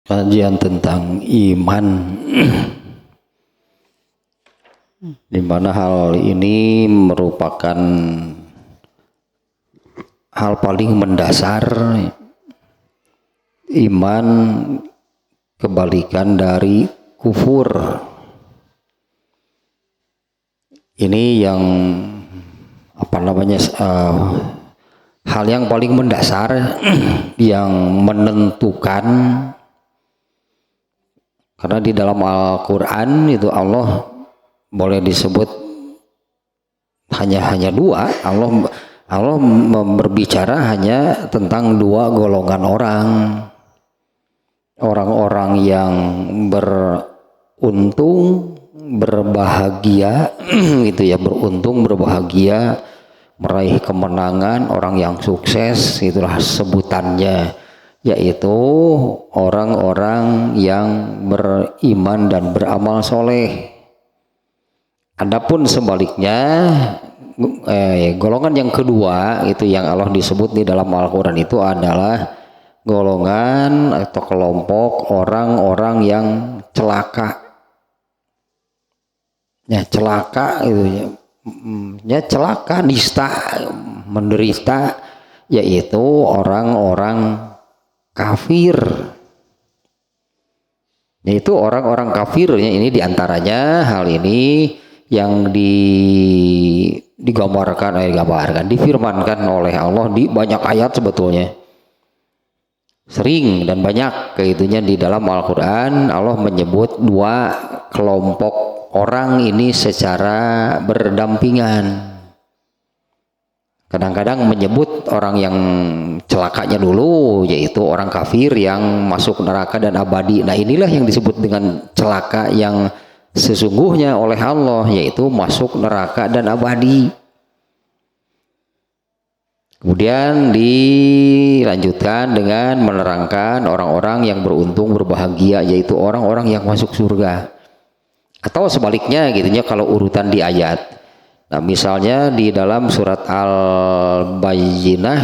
Kajian tentang iman, di mana hal ini merupakan hal paling mendasar. Iman kebalikan dari kufur. Ini yang hal yang paling mendasar yang menentukan. Karena di dalam Al-Quran itu Allah boleh disebut hanya dua. Allah berbicara hanya tentang dua golongan orang-orang yang beruntung, berbahagia gitu ya, beruntung, berbahagia, meraih kemenangan, orang yang sukses, itulah sebutannya, yaitu orang-orang yang beriman dan beramal soleh. Adapun sebaliknya, golongan yang kedua itu yang Allah disebut di dalam Al-Quran itu adalah golongan atau kelompok orang-orang yang celaka. Ya, celaka itu ya, celaka, nista, menderita, yaitu orang-orang kafir. Yaitu orang-orang kafirnya ini diantaranya hal ini yang difirmankan oleh Allah di banyak ayat sebetulnya. Sering dan banyak keitunya di dalam Al-Quran Allah menyebut dua kelompok orang ini secara berdampingan. Kadang-kadang menyebut orang yang celakanya dulu, yaitu orang kafir yang masuk neraka dan abadi. Nah, inilah yang disebut dengan celaka yang sesungguhnya oleh Allah, yaitu masuk neraka dan abadi. Kemudian dilanjutkan dengan menerangkan orang-orang yang beruntung, berbahagia, yaitu orang-orang yang masuk surga. Atau sebaliknya gitunya kalau urutan di ayat. Nah, misalnya di dalam surat Al-Bayyinah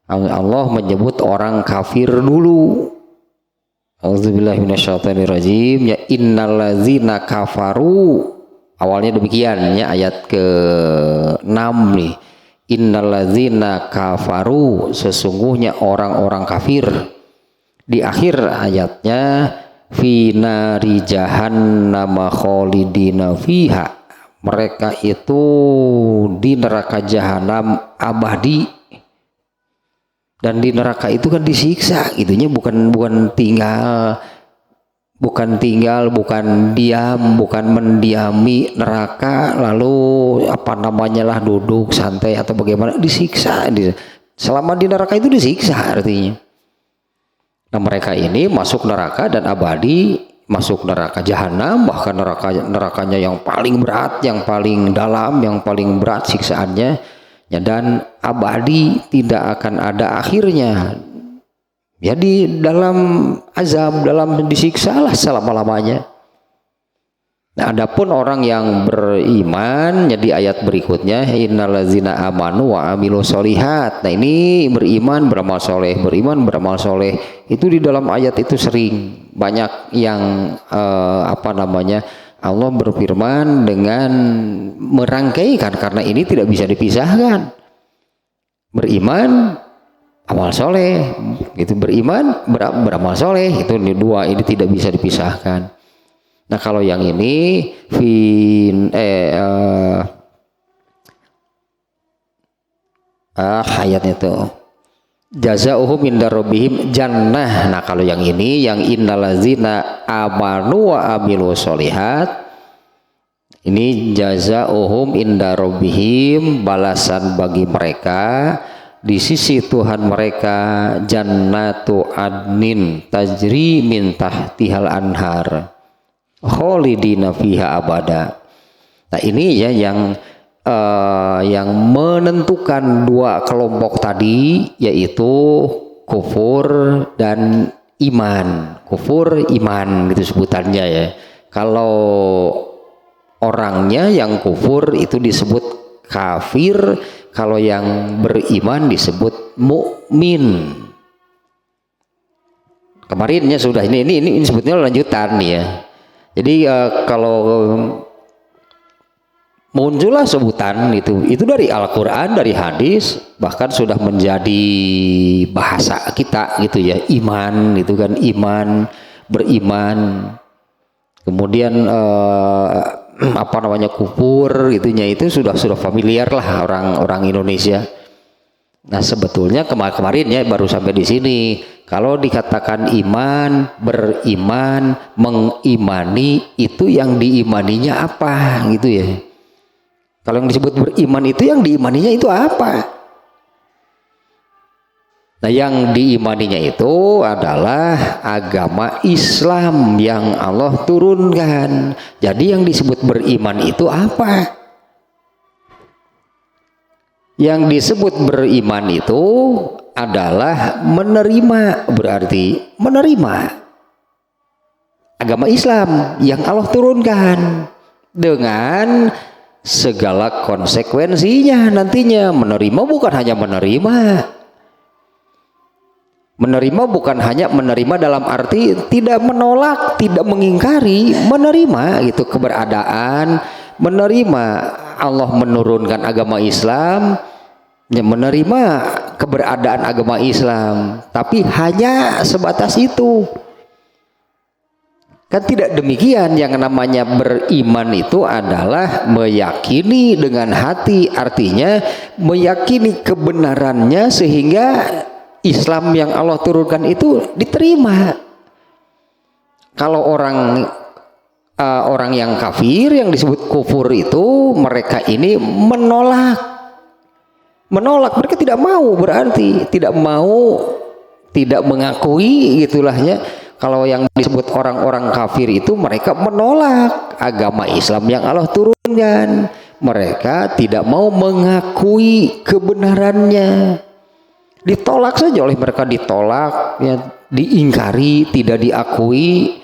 Allah menyebut orang kafir dulu. Auzubillahi minasyaitonirrajim, ya innallazina kafaru. Awalnya demikian ya, ayat ke-6 nih. Innallazina kafaru, sesungguhnya orang-orang kafir. Di akhir ayatnya fi nari jahannam khalidina fiha, mereka itu di neraka jahanam abadi. Dan di neraka itu kan disiksa, itunya bukan diam, bukan mendiami neraka lalu duduk santai atau bagaimana, disiksa. Selama di neraka itu disiksa artinya. Nah, mereka ini masuk neraka dan abadi, masuk neraka jahanam, bahkan nerakanya yang paling berat, yang paling dalam, yang paling berat siksaannya ya, dan abadi, tidak akan ada akhirnya. Ya, di dalam azab, dalam disiksa lah selama-lamanya. Nah, adapun orang yang beriman ya, di ayat berikutnya innallazina amanu wa amilu sholihat. Nah, ini beriman beramal soleh itu di dalam ayat itu sering banyak yang Allah berfirman dengan merangkaikan, karena ini tidak bisa dipisahkan. Beriman, amal soleh, itu beriman, beramal soleh, itu dua ini tidak bisa dipisahkan. Nah, kalau yang ini ayatnya itu jazaohum inda rabbihim jannah. Nah, kalau yang ini yang innallazina amanu wa amilu sholihat, ini jazaohum inda rabbihim, balasan bagi mereka di sisi Tuhan mereka, jannatu adnin tajri min tahtihal anhar khalidina fiha abada. Nah, ini ya yang menentukan dua kelompok tadi, yaitu kufur dan iman. Kufur, iman gitu sebutannya ya. Kalau orangnya yang kufur itu disebut kafir, kalau yang beriman disebut mukmin. Kemarinnya sudah ini sebetulnya lanjutan nih ya. Jadi kalau muncullah sebutan itu dari Al-Quran, dari hadis, bahkan sudah menjadi bahasa kita gitu ya, iman gitu kan, iman, beriman, kemudian apa namanya kufur itunya itu sudah familiar lah orang Indonesia. Nah sebetulnya kemarin ya baru sampai di sini. Kalau dikatakan iman, beriman, mengimani, itu yang diimaninya apa gitu ya. Kalau yang disebut beriman itu yang diimaninya itu apa? Nah yang diimaninya itu adalah agama Islam yang Allah turunkan. Jadi yang disebut beriman itu apa? Yang disebut beriman itu adalah menerima, berarti menerima agama Islam yang Allah turunkan dengan segala konsekuensinya nantinya. Menerima bukan hanya menerima. Menerima bukan hanya menerima dalam arti tidak menolak, tidak mengingkari, menerima gitu keberadaan, menerima Allah menurunkan agama Islam, ya menerima keberadaan agama Islam, tapi hanya sebatas itu. Kan tidak demikian. Yang namanya beriman itu adalah meyakini dengan hati, artinya meyakini kebenarannya sehingga Islam yang Allah turunkan itu diterima. Kalau orang yang kafir, yang disebut kufur itu, mereka ini menolak, mereka tidak mau, berarti tidak mau, tidak mengakui gitulahnya. Kalau yang disebut orang-orang kafir itu mereka menolak agama Islam yang Allah turunkan, mereka tidak mau mengakui kebenarannya, ditolak saja oleh mereka, ditolak ya, diingkari, tidak diakui.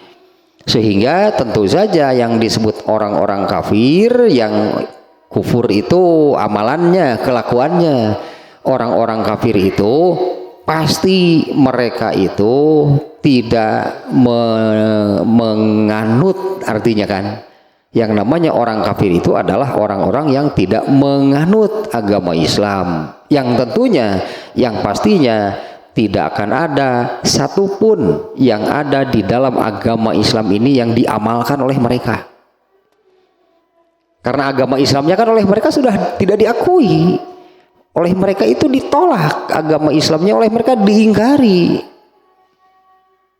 Sehingga tentu saja yang disebut orang-orang kafir, yang kufur itu amalannya, kelakuannya, orang-orang kafir itu pasti mereka itu tidak menganut, artinya kan yang namanya orang kafir itu adalah orang-orang yang tidak menganut agama Islam, yang tentunya, yang pastinya tidak akan ada satupun yang ada di dalam agama Islam ini yang diamalkan oleh mereka. Karena agama Islamnya kan oleh mereka sudah tidak diakui, oleh mereka itu ditolak, agama Islamnya oleh mereka diingkari,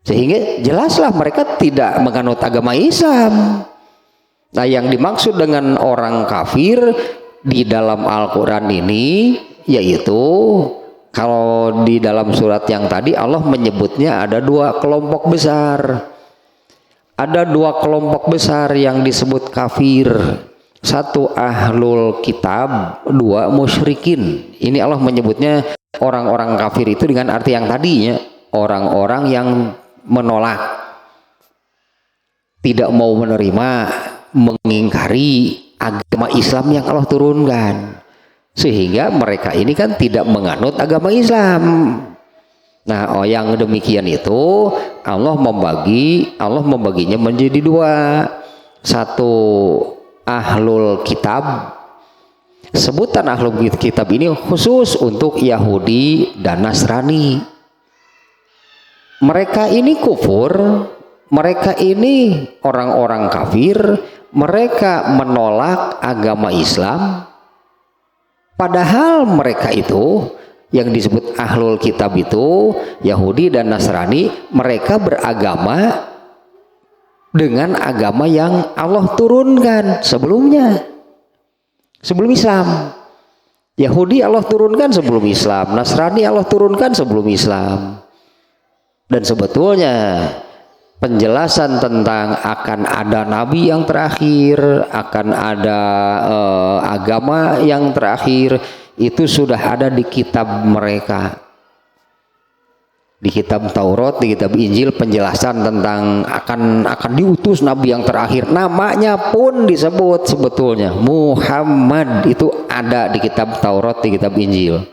sehingga jelaslah mereka tidak menganut agama Islam. Nah yang dimaksud dengan orang kafir di dalam Al-Quran ini, yaitu kalau di dalam surat yang tadi Allah menyebutnya ada dua kelompok besar. Ada dua kelompok besar yang disebut kafir. Satu ahlul kitab, dua musyrikin. Ini Allah menyebutnya orang-orang kafir itu dengan arti yang tadinya, orang-orang yang menolak, tidak mau menerima, mengingkari agama Islam yang Allah turunkan, sehingga mereka ini kan tidak menganut agama Islam. Nah, yang demikian itu Allah membaginya menjadi dua. Satu ahlul kitab. Sebutan ahlul kitab ini khusus untuk Yahudi dan Nasrani. Mereka ini kufur, mereka ini orang-orang kafir, mereka menolak agama Islam, padahal mereka itu yang disebut ahlul kitab itu Yahudi dan Nasrani, mereka beragama dengan agama yang Allah turunkan sebelumnya, sebelum Islam. Yahudi Allah turunkan sebelum Islam, Nasrani Allah turunkan sebelum Islam. Dan sebetulnya penjelasan tentang akan ada nabi yang terakhir, akan ada agama yang terakhir, itu sudah ada di kitab mereka, di kitab Taurat, di kitab Injil, penjelasan tentang akan diutus nabi yang terakhir. Namanya pun disebut sebetulnya Muhammad, itu ada di kitab Taurat, di kitab Injil.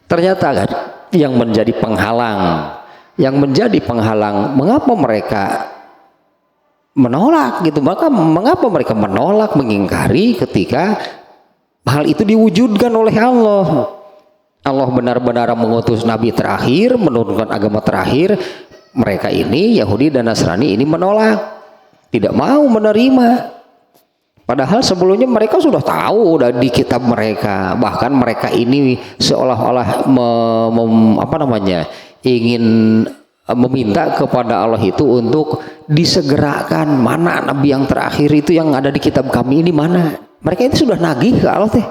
Ternyata kan yang menjadi penghalang yang menjadi penghalang mengapa mereka menolak gitu, maka mengapa mereka menolak, mengingkari ketika hal itu diwujudkan oleh Allah. Allah benar-benar mengutus nabi terakhir, menurunkan agama terakhir. Mereka ini Yahudi dan Nasrani ini menolak, tidak mau menerima. Padahal sebelumnya mereka sudah tahu udah di kitab mereka, bahkan mereka ini seolah-olah ingin meminta kepada Allah itu untuk disegerakan, mana nabi yang terakhir itu yang ada di kitab kami ini mana. Mereka itu sudah nagih ke Allah teh,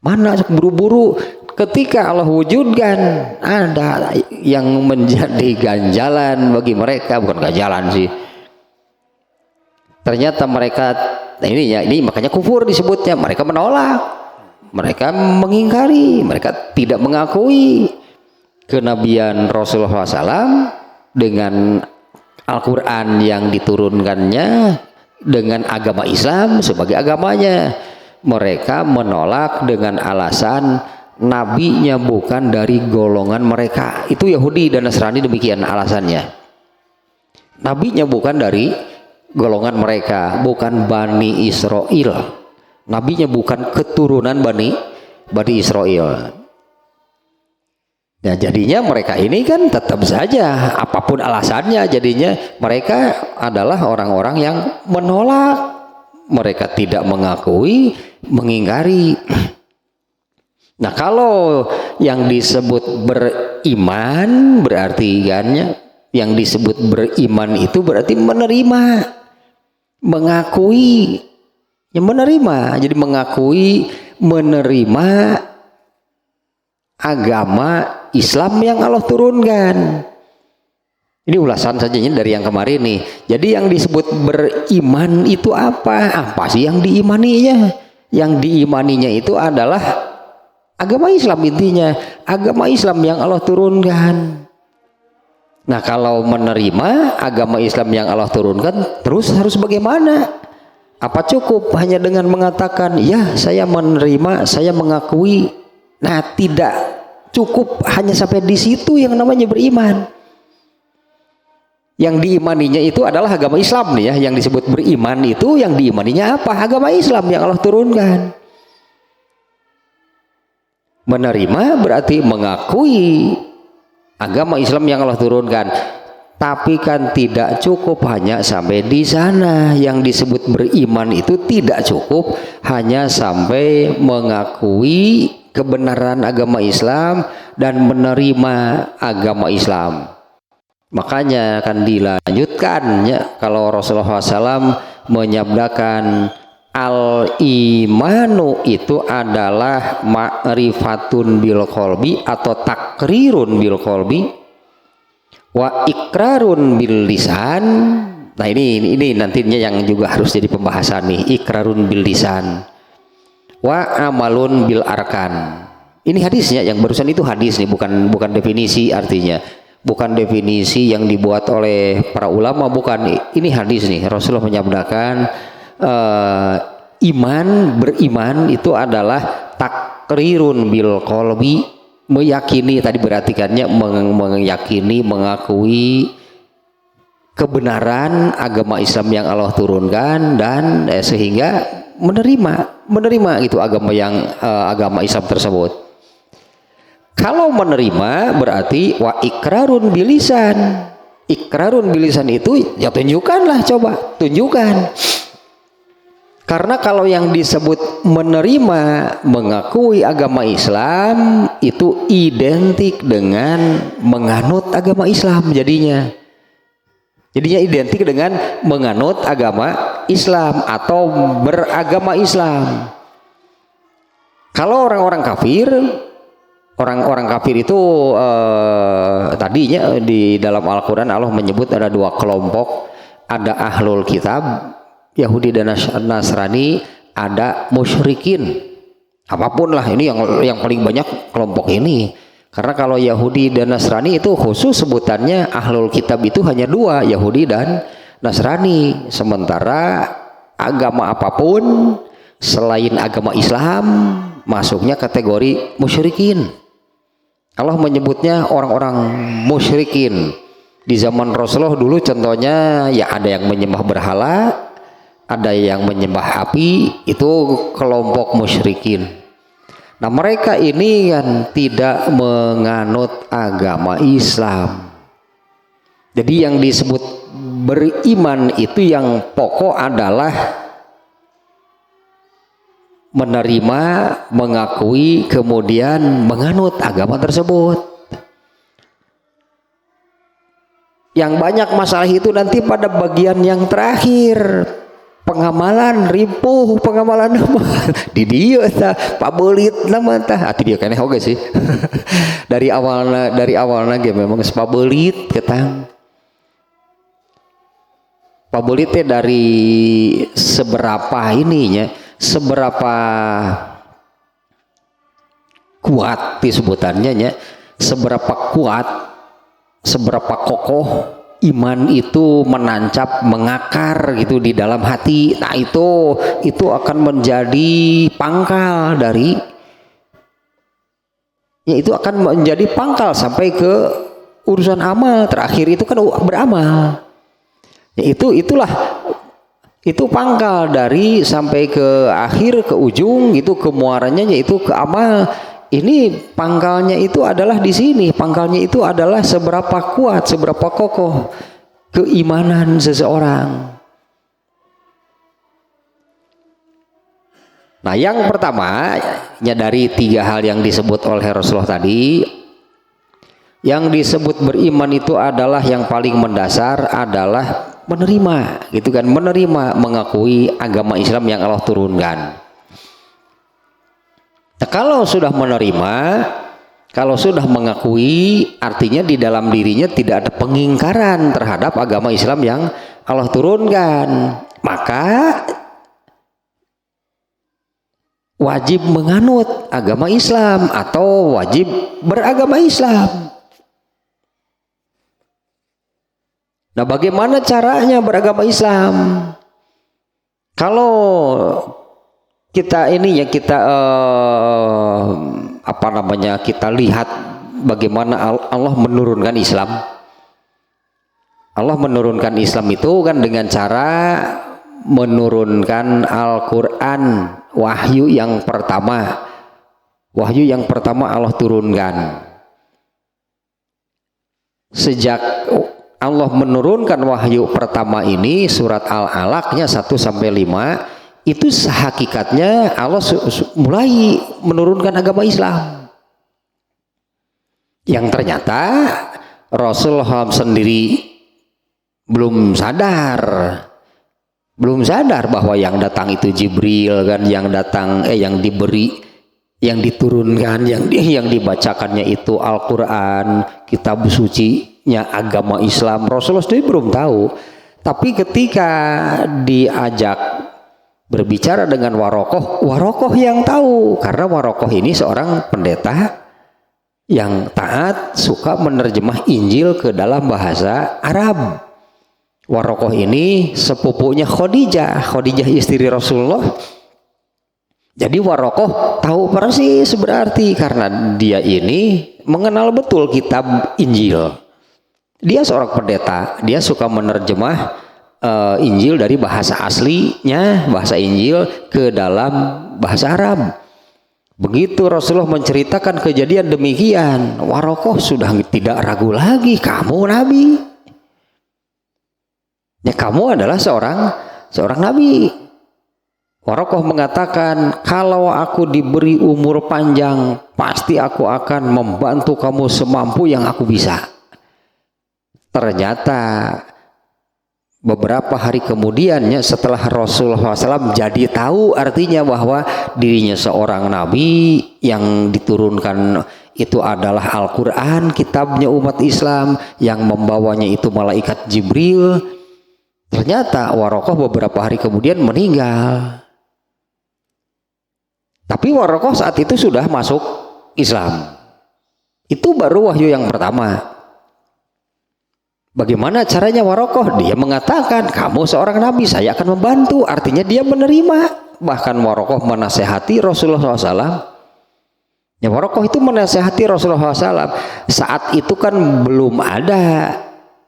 mana buru-buru. Ketika Allah wujudkan, ada yang menjadi ganjalan bagi mereka, bukan ganjalan sih. Ternyata mereka, nah ini makanya kufur disebutnya. Mereka menolak, mereka mengingkari, mereka tidak mengakui kenabian Rasulullah SAW dengan Al-Quran yang diturunkannya, dengan agama Islam sebagai agamanya. Mereka menolak dengan alasan nabinya bukan dari golongan mereka. Itu Yahudi dan Nasrani demikian alasannya. Nabinya bukan dari golongan mereka, bukan Bani Israel. Nabinya bukan keturunan Bani Israel. Nah, jadinya mereka ini kan tetap saja apapun alasannya, jadinya mereka adalah orang-orang yang menolak. Mereka tidak mengakui, mengingkari. Nah, kalau yang disebut beriman berarti kan, yang disebut beriman itu berarti menerima, mengakui, yang menerima. Jadi mengakui, menerima agama Islam yang Allah turunkan. Ini ulasan saja dari yang kemarin nih. Jadi yang disebut beriman itu apa? Apa sih yang diimaninya? Yang diimaninya itu adalah agama Islam, intinya agama Islam yang Allah turunkan. Nah, kalau menerima agama Islam yang Allah turunkan, terus harus bagaimana? Apa cukup hanya dengan mengatakan ya saya menerima, saya mengakui? Nah, tidak cukup hanya sampai di situ yang namanya beriman. Yang diimaninya itu adalah agama Islam nih ya. Yang disebut beriman itu yang diimaninya apa? Agama Islam yang Allah turunkan. Menerima berarti mengakui agama Islam yang Allah turunkan. Tapi kan tidak cukup hanya sampai di sana. Yang disebut beriman itu tidak cukup hanya sampai mengakui kebenaran agama Islam dan menerima agama Islam. Makanya akan dilanjutkan ya, kalau Rasulullah SAW menyabdakan al-imanu itu adalah ma'rifatun bil qalbi atau takrirun bil qalbi wa ikrarun bil lisan. Nah, ini nantinya yang juga harus jadi pembahasan nih, ikrarun bil lisan wa amalun bil arkan. Ini hadisnya, yang barusan itu hadis nih, bukan definisi, artinya bukan definisi yang dibuat oleh para ulama, bukan. Ini hadis nih, Rasulullah menyabdakan beriman itu adalah takrirun bil qalbi, meyakini, tadi berartikannya meyakini, mengakui kebenaran agama Islam yang Allah turunkan, dan sehingga menerima itu agama Islam tersebut. Kalau menerima berarti wa ikrarun bilisan. Ikrarun bilisan itu ya tunjukkanlah, coba tunjukkan. Karena kalau yang disebut menerima, mengakui agama Islam itu identik dengan menganut agama Islam jadinya. Jadinya identik dengan menganut agama Islam atau beragama Islam. Kalau orang-orang kafir itu tadinya di dalam Al-Quran Allah menyebut ada dua kelompok, ada ahlul kitab Yahudi dan Nasrani, ada musyrikin. Apapun lah, ini yang paling banyak kelompok ini. Karena kalau Yahudi dan Nasrani itu khusus sebutannya ahlul kitab itu hanya dua, Yahudi dan Nasrani. Sementara agama apapun selain agama Islam masuknya kategori musyrikin. Allah menyebutnya orang-orang musyrikin. Di zaman Rasulullah dulu contohnya ya ada yang menyembah berhala, ada yang menyembah api, itu kelompok musyrikin. Nah mereka ini kan tidak menganut agama Islam. Jadi yang disebut beriman itu yang pokok adalah menerima, mengakui, kemudian menganut agama tersebut. Yang banyak masalah itu nanti pada bagian yang terakhir, pengamalan ripuh, pengamalan nama di dia Pak Belit nama tah ati dia keneh oge sih. dari awalnya ge memang Pak Belit ketang. Pak Belit teh dari seberapa ininya, seberapa kuat disebutannya nya, seberapa kuat, seberapa kokoh iman itu menancap, mengakar gitu di dalam hati. Nah itu akan menjadi pangkal dari ya, itu akan menjadi pangkal sampai ke urusan amal terakhir itu kan beramal. Ya itu pangkal dari sampai ke akhir, ke ujung gitu, ke muaranya yaitu ke amal. Ini pangkalnya itu adalah di sini. Pangkalnya itu adalah seberapa kuat, seberapa kokoh keimanan seseorang. Nah, yang pertama ya dari 3 hal yang disebut oleh Rasulullah tadi, yang disebut beriman itu adalah yang paling mendasar adalah menerima, gitu kan, menerima, mengakui agama Islam yang Allah turunkan. Nah, kalau sudah menerima, kalau sudah mengakui, artinya di dalam dirinya tidak ada pengingkaran terhadap agama Islam yang Allah turunkan, maka wajib menganut agama Islam atau wajib beragama Islam. Nah, bagaimana caranya beragama Islam? Kalau kita ini ya kita kita lihat bagaimana Allah menurunkan Islam. Allah menurunkan Islam itu kan dengan cara menurunkan Al-Quran, wahyu yang pertama. Wahyu yang pertama Allah turunkan. Sejak Allah menurunkan wahyu pertama ini, surat Al-Alaq-nya 1-5, itu hakikatnya Allah mulai menurunkan agama Islam. Yang ternyata Rasulullah sendiri belum sadar bahwa yang datang itu Jibril kan, yang datang yang diberi, yang diturunkan, yang dibacakannya itu Al-Quran, kitab sucinya agama Islam. Rasulullah sendiri belum tahu, tapi ketika diajak berbicara dengan Warokoh yang tahu, karena Warokoh ini seorang pendeta yang taat, suka menerjemah Injil ke dalam bahasa Arab. Warokoh ini sepupunya Khadijah istri Rasulullah. Jadi Warokoh tahu persis berarti, karena dia ini mengenal betul kitab Injil. Dia seorang pendeta, dia suka menerjemah Injil dari bahasa aslinya, bahasa Injil ke dalam bahasa Arab. Begitu Rasulullah menceritakan kejadian demikian, Warokoh sudah tidak ragu lagi, kamu Nabi. Ya, kamu adalah seorang Nabi. Warokoh mengatakan, kalau aku diberi umur panjang, pasti aku akan membantu kamu semampu yang aku bisa. Ternyata beberapa hari kemudiannya, setelah Rasulullah SAW jadi tahu artinya bahwa dirinya seorang nabi, yang diturunkan itu adalah Al-Quran, kitabnya umat Islam, yang membawanya itu malaikat Jibril. Ternyata Warokoh beberapa hari kemudian meninggal. Tapi Warokoh saat itu sudah masuk Islam. Itu baru wahyu yang pertama. Bagaimana caranya Warokoh? Dia mengatakan, kamu seorang nabi, saya akan membantu. Artinya dia menerima. Bahkan Warokoh menasehati Rasulullah SAW. Ya, Warokoh itu menasihati Rasulullah SAW. Saat itu kan belum ada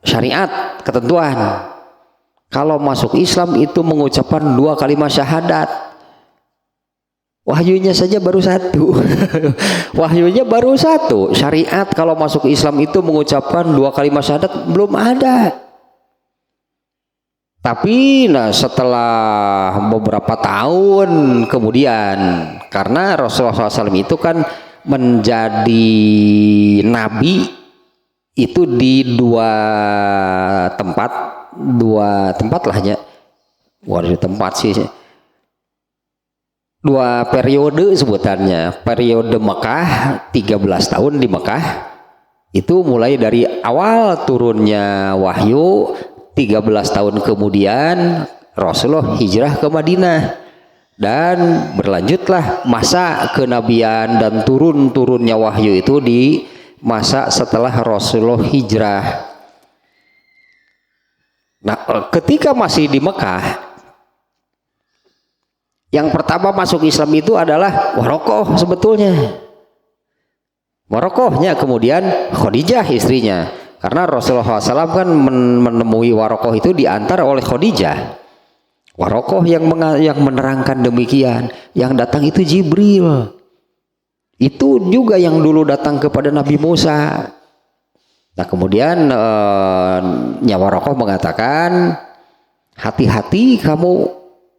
syariat, ketentuan. Kalau masuk Islam itu mengucapkan 2 kalimat syahadat. Wahyunya saja baru 1. Wahyunya baru 1. Syariat kalau masuk Islam itu mengucapkan 2 kalimat syahadat belum ada. Tapi setelah beberapa tahun kemudian, karena Rasulullah SAW itu kan menjadi nabi itu di 2 tempat lahnya. Di tempat sih. 2 periode sebutannya. Periode Mekah 13 tahun di Mekah. Itu mulai dari awal turunnya wahyu 13 tahun kemudian Rasulullah hijrah ke Madinah dan berlanjutlah masa kenabian dan turunnya wahyu itu di masa setelah Rasulullah hijrah. Nah, ketika masih di Mekah, yang pertama masuk Islam itu adalah Warokoh sebetulnya. Warokohnya kemudian Khadijah istrinya. Karena Rasulullah SAW kan menemui Warokoh itu diantar oleh Khadijah. Warokoh yang menerangkan demikian. Yang datang itu Jibril. Itu juga yang dulu datang kepada Nabi Musa. Nah kemudian Warokoh mengatakan, hati-hati kamu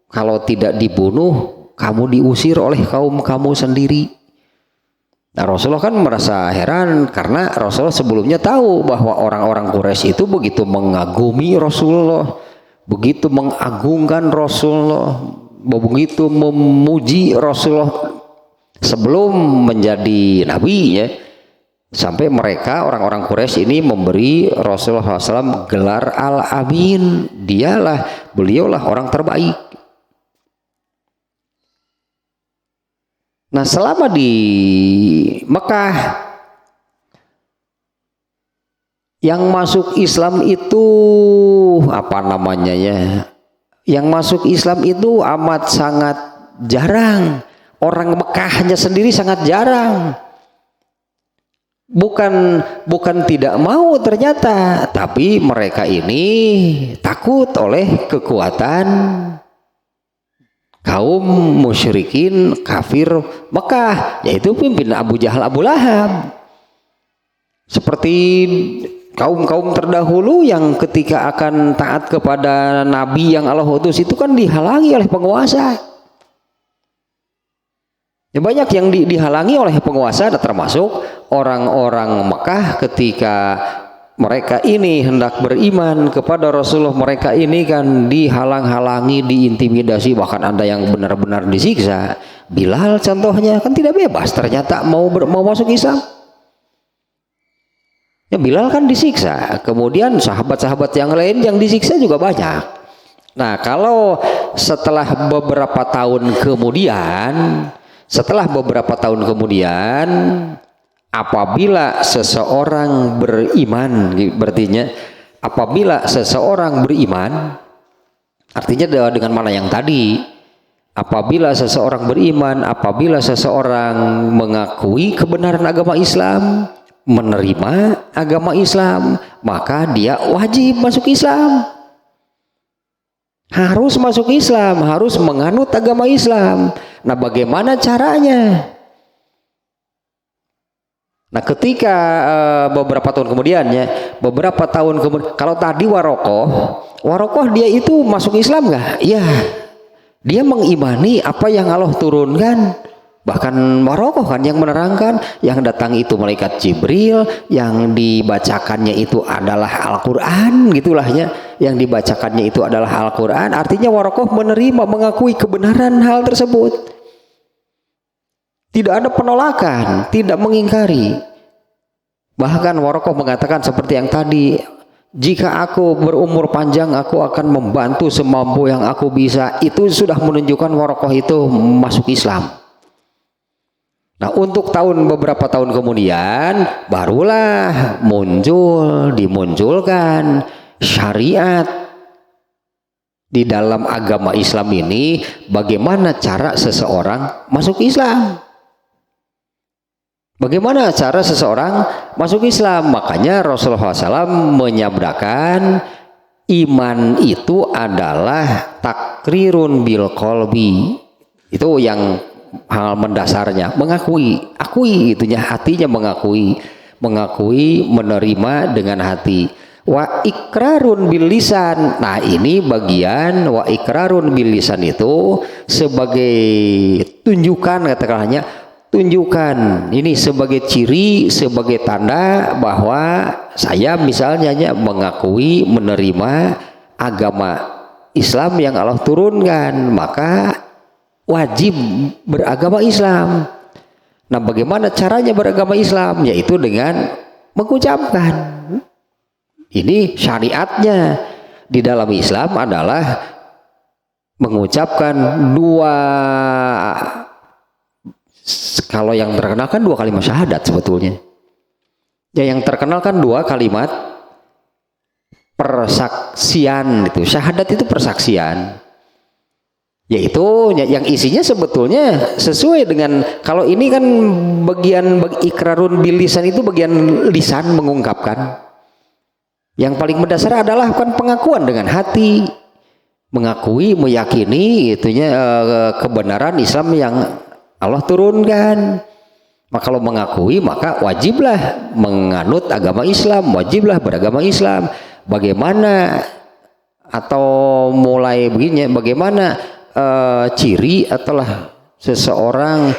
kalau tidak dibunuh, kamu diusir oleh kaum kamu sendiri. Nah Rasulullah kan merasa heran karena Rasulullah sebelumnya tahu bahwa orang-orang Quraisy itu begitu mengagumi Rasulullah, begitu mengagungkan Rasulullah, begitu memuji Rasulullah sebelum menjadi nabi ya. Sampai mereka orang-orang Quraisy ini memberi Rasulullah SAW gelar Al-Amin. Beliaulah orang terbaik. Nah selama di Mekah yang masuk Islam itu yang masuk Islam itu amat sangat jarang. Orang Mekahnya sendiri sangat jarang. Bukan tidak mau ternyata, tapi mereka ini takut oleh kekuatan kaum musyrikin kafir Mekah, yaitu pimpinan Abu Jahal, Abu Lahab. Seperti kaum-kaum terdahulu yang ketika akan taat kepada Nabi yang Allah utus itu kan dihalangi oleh penguasa. Ya, banyak yang dihalangi oleh penguasa, termasuk orang-orang Mekah ketika mereka ini hendak beriman kepada Rasulullah, mereka ini kan dihalang-halangi, diintimidasi, bahkan ada yang benar-benar disiksa. Bilal contohnya kan tidak bebas ternyata mau masuk Islam. Ya Bilal kan disiksa, kemudian sahabat-sahabat yang lain yang disiksa juga banyak. Nah kalau setelah beberapa tahun kemudian, apabila seseorang beriman, artinya dengan mana yang tadi, apabila seseorang mengakui kebenaran agama Islam, menerima agama Islam, maka dia wajib masuk Islam, harus masuk Islam, harus menganut agama Islam. Nah bagaimana caranya? Nah ketika beberapa tahun kemudian, kalau tadi Warokoh dia itu masuk Islam nggak? Iya, dia mengimani apa yang Allah turunkan. Bahkan Warokoh kan yang menerangkan, yang datang itu malaikat Jibril, yang dibacakannya itu adalah Al-Quran, gitulahnya. Yang dibacakannya itu adalah Al-Quran. Artinya Warokoh menerima, mengakui kebenaran hal tersebut. Tidak ada penolakan, tidak mengingkari. Bahkan Warokoh mengatakan seperti yang tadi, jika aku berumur panjang, aku akan membantu semampu yang aku bisa. Itu sudah menunjukkan Warokoh itu masuk Islam. Nah untuk beberapa tahun kemudian, barulah dimunculkan syariat di dalam agama Islam ini. Bagaimana cara seseorang masuk Islam? Bagaimana cara seseorang masuk Islam? Makanya Rasulullah SAW menyabdakan iman itu adalah takrirun bil qalbi. Itu yang hal mendasarnya, akui itunya, hatinya mengakui menerima dengan hati. Wa ikrarun bil lisan. Nah, ini bagian wa ikrarun bil lisan itu sebagai tunjukkan, katakanlah tunjukkan ini sebagai ciri, sebagai tanda bahwa saya misalnya mengakui menerima agama Islam yang Allah turunkan, maka wajib beragama Islam. Nah, bagaimana caranya beragama Islam? Yaitu dengan mengucapkan. Ini syariatnya di dalam Islam adalah mengucapkan dua, kalau yang terkenal kan dua kalimat syahadat sebetulnya. Ya, yang terkenal kan dua kalimat persaksian itu. Syahadat itu persaksian. Yaitu yang isinya sebetulnya sesuai dengan, kalau ini kan bagian ikrarun bil lisan itu bagian lisan mengungkapkan. Yang paling mendasar adalah kan pengakuan dengan hati, mengakui, meyakini itunya kebenaran Islam yang Allah turunkan. Maka kalau mengakui, maka wajiblah menganut agama Islam, wajiblah beragama Islam. Bagaimana atau mulai begini, bagaimana ciri atalah seseorang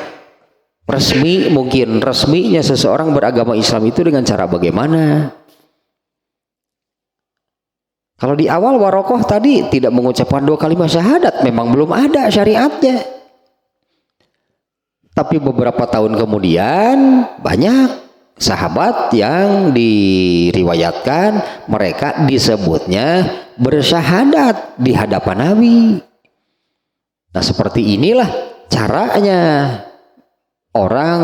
resmi, mungkin resminya seseorang beragama Islam itu dengan cara bagaimana? Kalau di awal warokoh tadi tidak mengucapkan dua kalimat syahadat, memang belum ada syariatnya. Tapi beberapa tahun kemudian banyak sahabat yang diriwayatkan mereka disebutnya bersyahadat di hadapan Nabi. Nah, seperti inilah caranya orang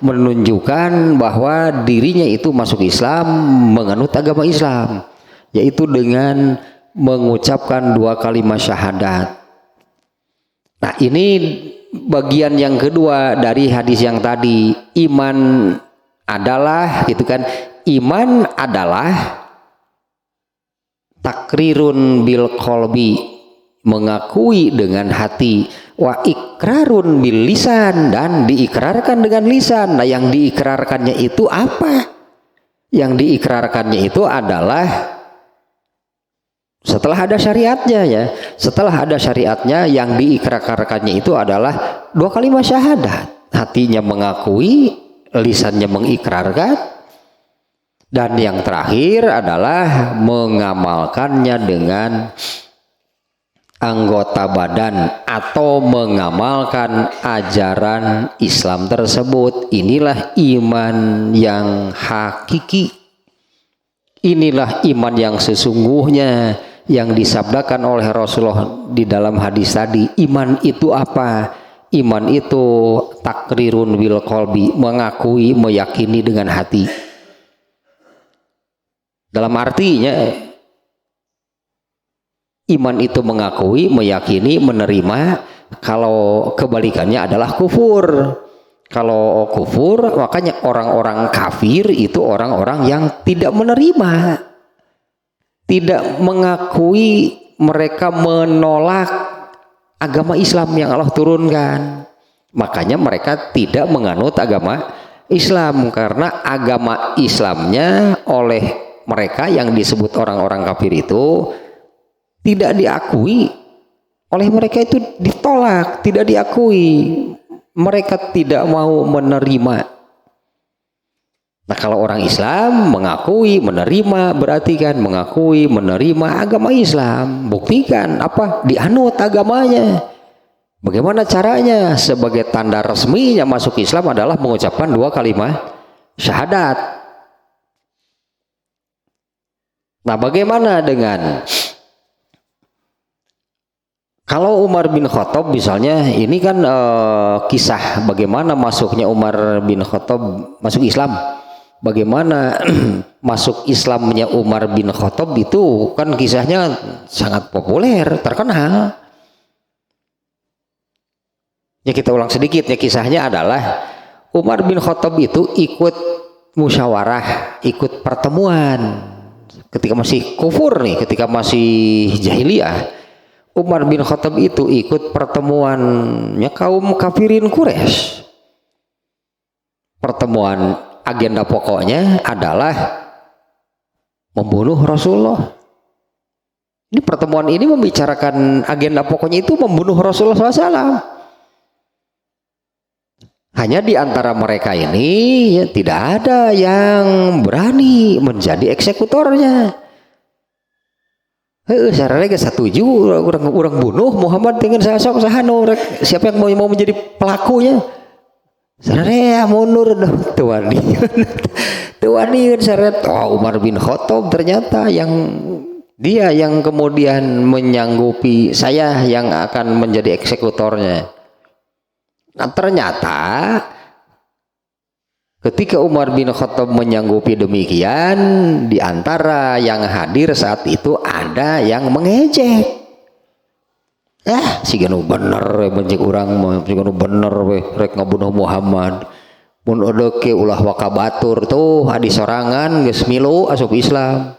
menunjukkan bahwa dirinya itu masuk Islam, menganut agama Islam, yaitu dengan mengucapkan dua kalimat syahadat. Nah, ini bagian yang kedua dari hadis yang tadi. Iman adalah, gitu kan, iman adalah takrirun bil qalbi, mengakui dengan hati, wa ikrarun bil lisan, dan diikrarkan dengan lisan. Nah, yang diikrarkannya itu apa? Yang diikrarkannya itu adalah setelah ada syariatnya, ya. Setelah ada syariatnya, yang diikrarkannya itu adalah dua kalimat syahadat. Hatinya mengakui, lisannya mengikrarkan, dan yang terakhir adalah mengamalkannya dengan anggota badan atau mengamalkan ajaran Islam tersebut. Inilah iman yang hakiki. Inilah iman yang sesungguhnya yang disabdakan oleh Rasulullah di dalam hadis tadi. Iman itu apa? Iman itu takrirun bil qalbi, mengakui, meyakini dengan hati. Dalam artinya iman itu mengakui, meyakini, menerima. Kalau kebalikannya adalah kufur. Kalau kufur, makanya orang-orang kafir itu orang-orang yang tidak menerima, tidak mengakui, mereka menolak agama Islam yang Allah turunkan. Makanya mereka tidak menganut agama Islam, karena agama Islamnya oleh mereka yang disebut orang-orang kafir itu tidak diakui oleh mereka, itu ditolak, tidak diakui. Mereka tidak mau menerima. Nah, kalau orang Islam mengakui, menerima, berarti kan mengakui, menerima agama Islam. Buktikan apa? Dianut agamanya. Bagaimana caranya? Sebagai tanda resminya masuk Islam adalah mengucapkan dua kalimat syahadat. Nah, bagaimana dengan kalau Umar bin Khattab misalnya, ini kan kisah bagaimana masuknya Umar bin Khattab masuk Islam. Bagaimana masuk Islamnya Umar bin Khattab itu kan kisahnya sangat populer, terkenal. Ya kita ulang sedikit ya, kisahnya adalah Umar bin Khattab itu ikut musyawarah, ikut pertemuan ketika masih kufur nih, ketika masih jahiliyah. Umar bin Khattab itu ikut pertemuannya kaum kafirin Quraisy. Pertemuan agenda pokoknya adalah membunuh Rasulullah. Di pertemuan ini membicarakan agenda pokoknya itu membunuh Rasulullah SAW. Hanya di antara mereka ini ya, tidak ada yang berani menjadi eksekutornya. Saya gak setuju orang bunuh Muhammad dengan sosok sahano. Siapa yang mau menjadi pelakunya? Saya mundur tuan Umar bin Khattab ternyata dia yang kemudian menyanggupi saya yang akan menjadi eksekutornya. Nah ternyata ketika Umar bin Khattab menyanggupi demikian, di antara yang hadir saat itu ada yang mengejek. Si ganu bener benjik urang, si ganu bener rek ngabunuh Muhammad. Mun odeke ulah wakabatur tuh adi sorangan geus milu asup Islam.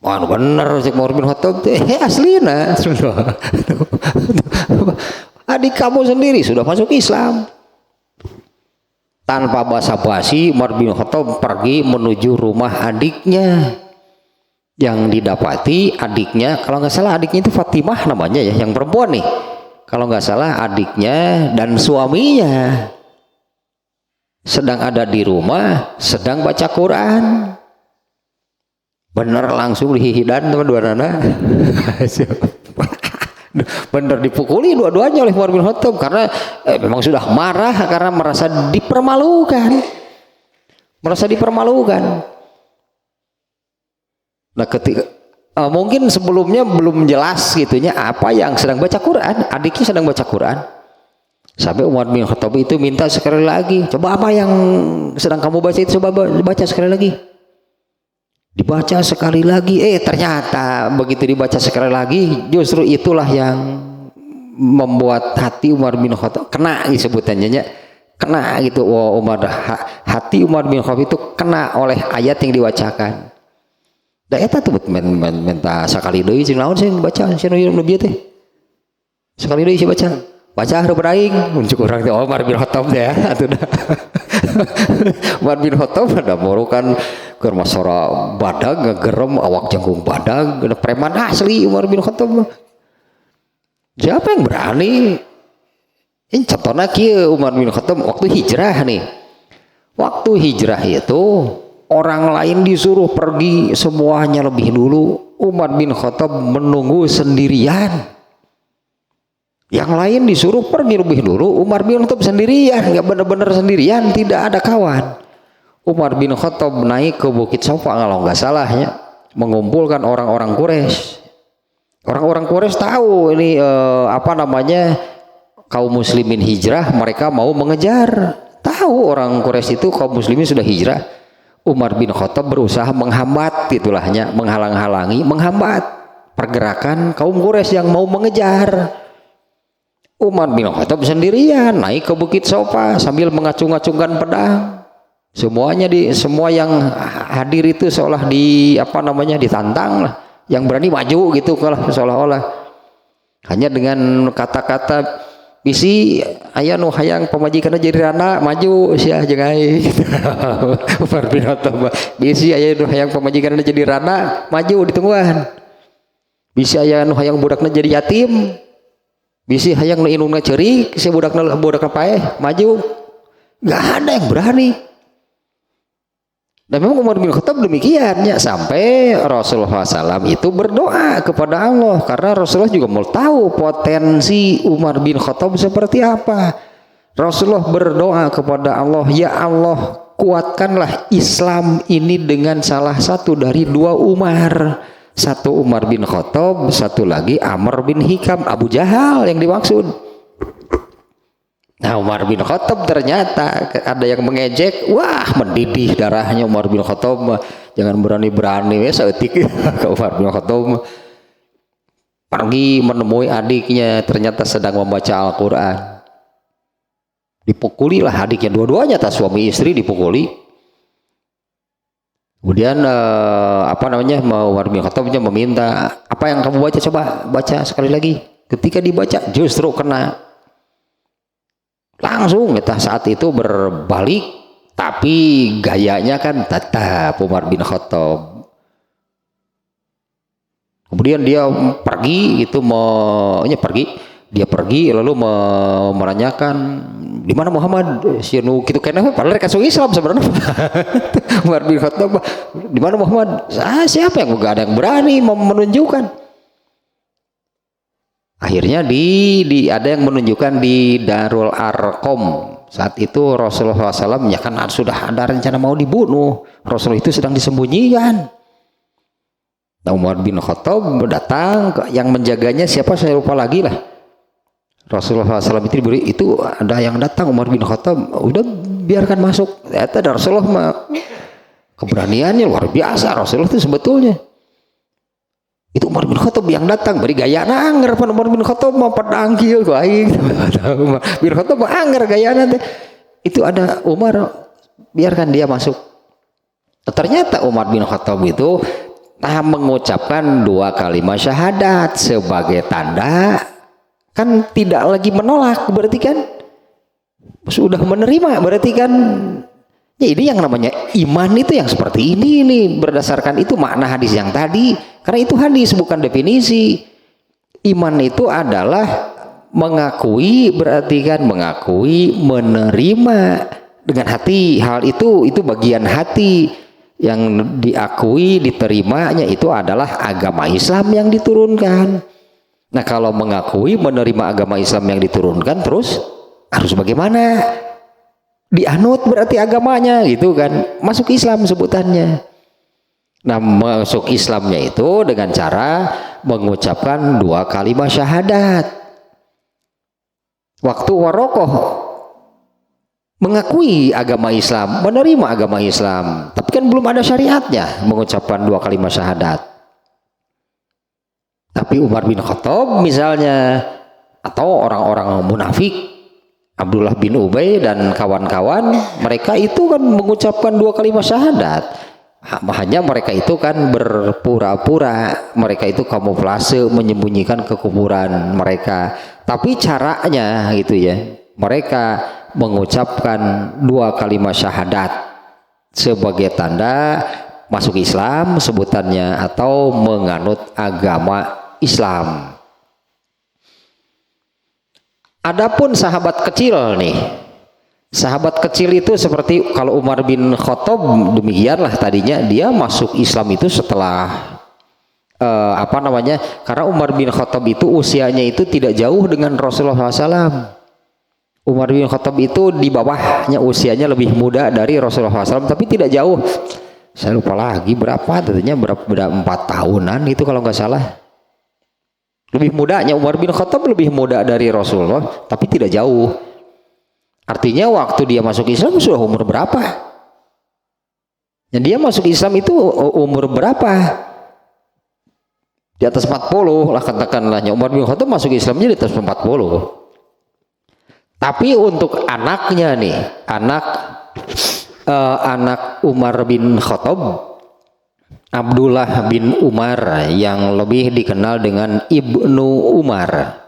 Wah bener cek Umar bin Khattab aslina. Adik kamu sendiri sudah masuk Islam. Tanpa basa-basi Umar bin Khattab pergi menuju rumah adiknya. Yang didapati adiknya, kalau nggak salah adiknya itu Fatimah namanya ya, yang perempuan nih. Kalau nggak salah adiknya dan suaminya sedang ada di rumah, sedang baca Quran. Bener langsung dihihidan dua anak. Bener dipukuli dua-duanya oleh Umar bin Khattab karena memang sudah marah karena merasa dipermalukan. Nah ketika mungkin sebelumnya belum jelas gitunya apa yang sedang baca Quran, adiknya sedang baca Quran. Sampai Umar bin Khattab itu minta sekali lagi, coba apa yang sedang kamu baca itu coba baca sekali lagi. Dibaca sekali lagi, ternyata begitu dibaca sekali lagi justru itulah yang membuat hati Umar bin Khattab kena disebutannya ya. Kena gitu. Hati Umar bin Khattab itu kena oleh ayat yang dibacakan. Da eta tuh minta sekali deui jeung naon sih baca cenah nabi teh. Sekali deui sih baca. Baca hareup aing muncul urang teh Umar bin Khattab teh ya atuh. Umar bin Khattab ada morokan keur masora badag ngagerem awak jangkung badag preman asli Umar bin Khattab. Siapa yang berani? Ini contohnya kieu Umar bin Khattab waktu hijrah nih. Waktu hijrah itu orang lain disuruh pergi semuanya lebih dulu. Umar bin Khattab menunggu sendirian. Yang lain disuruh pergi lebih dulu. Umar bin Khattab sendirian, nggak benar-benar sendirian, tidak ada kawan. Umar bin Khattab naik ke Bukit Sofa kalau nggak salahnya, mengumpulkan orang-orang Quraisy. Orang-orang Quraisy tahu ini kaum muslimin hijrah, mereka mau mengejar. Tahu orang Quraisy itu kaum muslimin sudah hijrah. Umar bin Khattab berusaha menghambat itulahnya, menghalang-halangi, menghambat pergerakan kaum Quraisy yang mau mengejar. Umar bin Khattab sendirian naik ke Bukit Sofa sambil mengacung-acungkan pedang. Semua yang hadir itu seolah ditantang lah. Yang berani maju gitu kalau seolah-olah. Hanya dengan kata-kata bisi aya nu hayang pamajikanna jadi rana maju sia jeung aing. Umar bin Khattab bisi aya nu hayang pamajikanna jadi rana maju ditungguan. Bisi aya nu hayang budakna jadi yatim. Bisi hayang nu inungna ceurik si budakna paeh maju. Enggak ada yang berani. Dan memang Umar bin Khattab demikiannya sampai Rasulullah SAW itu berdoa kepada Allah karena Rasulullah juga mau tahu potensi Umar bin Khattab seperti apa. Rasulullah berdoa kepada Allah, ya Allah kuatkanlah Islam ini dengan salah satu dari dua Umar. Satu Umar bin Khattab, satu lagi Amr bin Hikam, Abu Jahal yang dimaksud. Nah Umar bin Khattab ternyata ada yang mengejek, wah mendidih darahnya Umar bin Khattab, jangan berani-berani saeutik ke Umar bin Khattab. Pergi menemui adiknya, ternyata sedang membaca Al-Quran. Dipukuli lah adiknya, dua-duanya tas suami istri dipukuli. Kemudian Umar bin Khattab meminta, apa yang kamu baca, coba baca sekali lagi. Ketika dibaca justru kena. Langsung kita saat itu berbalik, tapi gayanya kan tetap Umar bin Khattab. Kemudian dia pergi gitu, dia pergi lalu menanyakan di mana Muhammad, sianu gitu kenapa padahal kasih Islam sebenarnya. Umar bin Khattab, di mana Muhammad? Siapa yang enggak ada yang berani menunjukkan. Akhirnya ada yang menunjukkan di Darul Arqam. Saat itu Rasulullah SAW ya kan sudah ada rencana mau dibunuh. Rasulullah itu sedang disembunyikan. Nah, Umar bin Khattab datang, yang menjaganya siapa saya lupa lagi lah. Rasulullah SAW itu diberi, itu ada yang datang, Umar bin Khattab udah biarkan masuk. Ternyata Rasulullah keberaniannya luar biasa. Rasulullah itu sebetulnya itu Umar bin Khattab yang datang beri gaya anger pan Umar bin Khattab mau pedang kieu ku aing. Umar bin Khattab mah anger gayana teh. Itu ada Umar, biarkan dia masuk. Ternyata Umar bin Khattab itu mengucapkan 2 kalimat syahadat sebagai tanda, kan tidak lagi menolak, berarti kan sudah menerima, berarti kan ya ini yang namanya iman itu yang seperti ini nih, berdasarkan itu makna hadis yang tadi. Karena itu hadis bukan definisi. Iman itu adalah mengakui, berarti kan mengakui, menerima dengan hati. Hal itu bagian hati yang diakui, diterimanya itu adalah agama Islam yang diturunkan. Nah, kalau mengakui, menerima agama Islam yang diturunkan, terus harus bagaimana? Dianut berarti agamanya gitu kan, masuk Islam sebutannya. Nah, masuk Islamnya itu dengan cara mengucapkan 2 kalimat syahadat. Waktu Warokoh mengakui agama Islam, menerima agama Islam, tapi kan belum ada syariatnya mengucapkan 2 kalimat syahadat. Tapi Umar bin Khattab misalnya, atau orang-orang munafik, Abdullah bin Ubay dan kawan-kawan, mereka itu kan mengucapkan 2 kalimat syahadat. Hanya mereka itu kan berpura-pura, mereka itu kamuflase menyembunyikan kekufuran mereka. Tapi caranya gitu ya, mereka mengucapkan 2 kalimat syahadat sebagai tanda masuk Islam sebutannya, atau menganut agama Islam. Adapun sahabat kecil nih, sahabat kecil itu seperti kalau Umar bin Khattab demikianlah, tadinya dia masuk Islam itu setelah karena Umar bin Khattab itu usianya itu tidak jauh dengan Rasulullah SAW. Umar bin Khattab itu di bawahnya, usianya lebih muda dari Rasulullah SAW, tapi tidak jauh. Saya lupa lagi berapa, tentunya berapa 4 tahunan itu kalau nggak salah. Lebih mudanya Umar bin Khattab lebih muda dari Rasulullah, tapi tidak jauh. Artinya waktu dia masuk Islam sudah umur berapa? Yang dia masuk Islam itu umur berapa? Di atas 40 lah katakanlahnya. Umar bin Khattab masuk Islamnya di atas 40. Tapi untuk anaknya nih, anak Umar bin Khattab, Abdullah bin Umar, yang lebih dikenal dengan Ibnu Umar.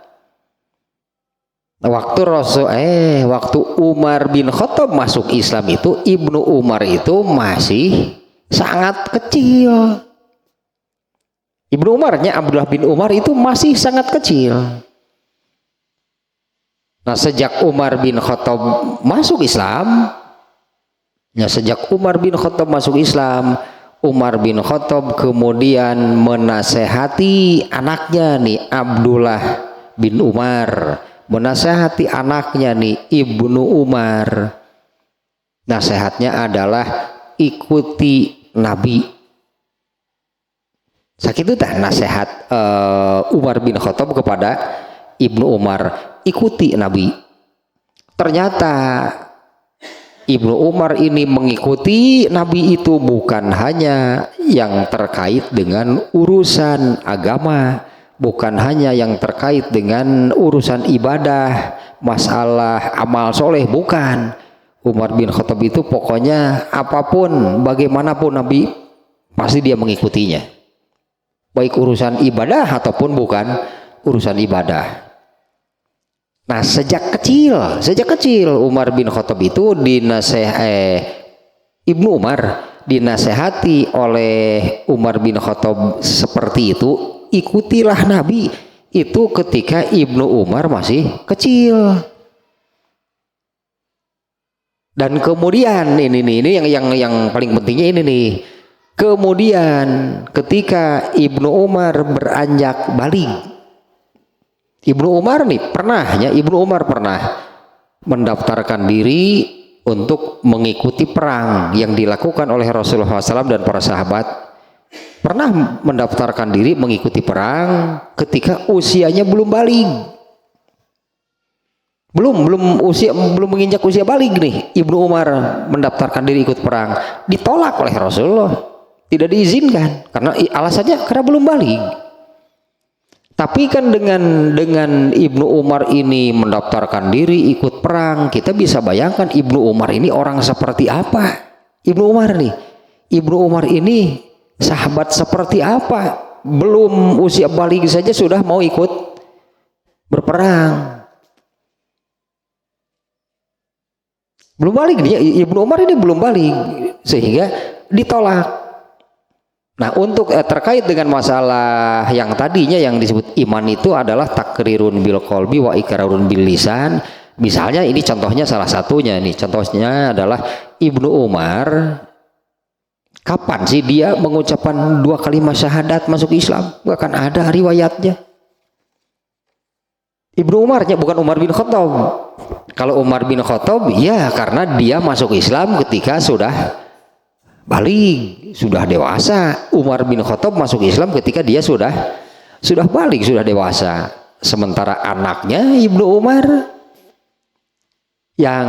Waktu Umar bin Khattab masuk Islam itu, Ibnu Umar itu masih sangat kecil. Ibnu Umarnya, Abdullah bin Umar itu masih sangat kecil. Nah, sejak Umar bin Khattab masuk Islam, Umar bin Khattab kemudian menasehati anaknya nih Abdullah bin Umar, menasehati anaknya nih Ibnu Umar. Nasihatnya adalah ikuti Nabi. Sakitu tah nasihat Umar bin Khattab kepada Ibnu Umar, ikuti Nabi. Ternyata Ibnu Umar ini mengikuti Nabi itu bukan hanya yang terkait dengan urusan agama, bukan hanya yang terkait dengan urusan ibadah, masalah amal soleh, bukan. Umar bin Khattab itu pokoknya apapun, bagaimanapun Nabi pasti dia mengikutinya, baik urusan ibadah ataupun bukan urusan ibadah. Nah sejak kecil Umar bin Khattab itu Ibnu Umar dinasehati oleh Umar bin Khattab seperti itu, ikutilah Nabi itu ketika Ibnu Umar masih kecil. Dan kemudian ini yang paling pentingnya ini nih. Kemudian ketika Ibnu Umar beranjak balik, Ibnu Umar pernah mendaftarkan diri untuk mengikuti perang yang dilakukan oleh Rasulullah SAW dan para sahabat. Pernah mendaftarkan diri mengikuti perang ketika usianya belum balik. Belum menginjak usia balik nih. Ibnu Umar mendaftarkan diri ikut perang, ditolak oleh Rasulullah, tidak diizinkan karena alasannya karena belum balik. Tapi kan dengan Ibnu Umar ini mendaftarkan diri ikut perang, kita bisa bayangkan Ibnu Umar ini orang seperti apa. Ibnu Umar ini sahabat seperti apa, belum usia balik saja sudah mau ikut berperang. Belum balik dia, Ibnu Umar ini belum balik sehingga ditolak. Nah untuk terkait dengan masalah yang tadinya yang disebut iman itu adalah takrirun bil qalbi wa iqrarun bil lisan. Misalnya ini contohnya salah satunya nih, contohnya adalah Ibnu Umar kapan sih dia mengucapkan 2 kalimat syahadat masuk Islam? Bahkan ada riwayatnya. Ibnu Umarnya, bukan Umar bin Khattab. Kalau Umar bin Khattab ya karena dia masuk Islam ketika sudah balik, sudah dewasa. Umar bin Khattab masuk Islam ketika dia sudah balik, sudah dewasa. Sementara anaknya Ibnu Umar yang